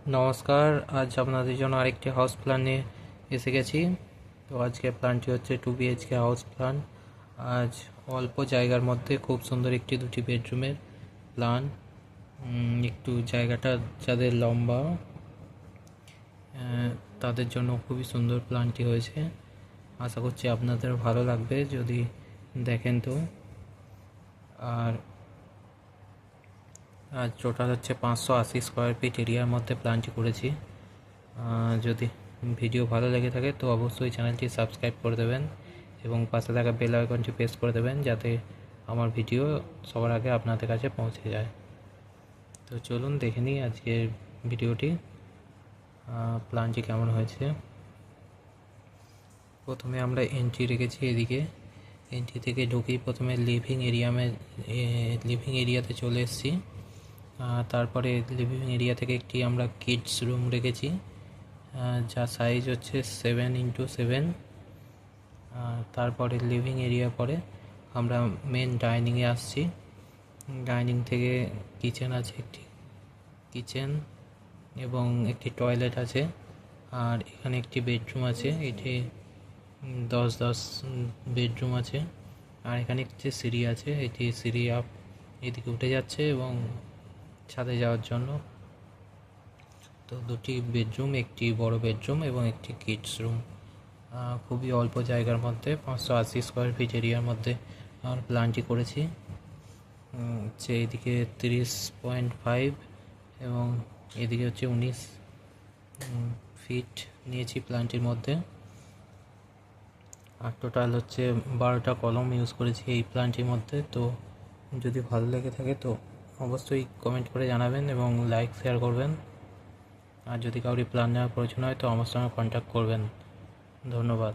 নমস্কার, আজ আপনাদের জন্য আরেকটি হাউস প্ল্যান নিয়ে এসে গেছি। তো আজকে প্ল্যানটি হচ্ছে 2 BHK হাউস প্ল্যান। আজ অল্প জায়গার মধ্যে খুব সুন্দর একটি 2টি বেডরুমের প্ল্যান। একটু জায়গাটা যাদের লম্বা তাদের জন্য খুবই সুন্দর প্ল্যানটি হয়েছে। আশা করছি আপনাদের ভালো লাগবে যদি দেখেন। তো আর টোটাল হচ্ছে 580 স্কোয়ার ফিট এরিয়ার মধ্যে প্ল্যানটি করেছি। যদি ভিডিও ভালো লেগে থাকে তো অবশ্যই চ্যানেলটি সাবস্ক্রাইব করে দেবেন এবং পাশে থাকা বেল আইকনটি প্রেস করে দেবেন যাতে আমার ভিডিও সবার আগে আপনাদের কাছে পৌঁছে যায়। তো চলুন দেখে নিই আজকের ভিডিওটি, প্ল্যানটি কেমন হয়েছে। প্রথমে আমরা এন্ট্রি রেখেছি এদিকে। এন্ট্রি থেকে ঢুকেই প্রথমে লিভিং এরিয়াতে চলে এসেছি। তারপরে লিভিং এরিয়া থেকে একটি আমরা কিডস রুম রেখেছি, যা সাইজ হচ্ছে 7x7। তারপরে লিভিং এরিয়া পরে আমরা মেন ডাইনিংয়ে আসছি। ডাইনিং থেকে কিচেন আছে, একটি কিচেন এবং একটি টয়লেট আছে। আর এখানে একটি বেডরুম আছে, এটি 10x10 বেডরুম আছে। আর এখানে একটি সিঁড়ি আছে, এটি সিঁড়ি আপ এদিকে উঠে যাচ্ছে এবং ছাদে যাওয়ার জন্য। তো 2টি বেডরুম, একটি বড় বেডরুম এবং একটি কিডস রুম। খুবই অল্প জায়গার মধ্যে 580 স্কোয়ার ফিট এরিয়ার মধ্যে আমার প্ল্যানটি করেছি। হচ্ছে এদিকে 30.5 এবং এদিকে হচ্ছে 19 ফিট নিয়েছি প্ল্যানটির মধ্যে। আর টোটাল হচ্ছে 12টা কলম ইউজ করেছি এই প্ল্যানটির মধ্যে। তো যদি ভালো লেগে থাকে তো অবশ্যই কমেন্ট করে জানাবেন এবং লাইক শেয়ার করবেন। আর যদি কাউরি প্ল্যান নেওয়ার প্রয়োজন হয় তো আমার সঙ্গে কন্ট্যাক্ট করবেন। ধন্যবাদ।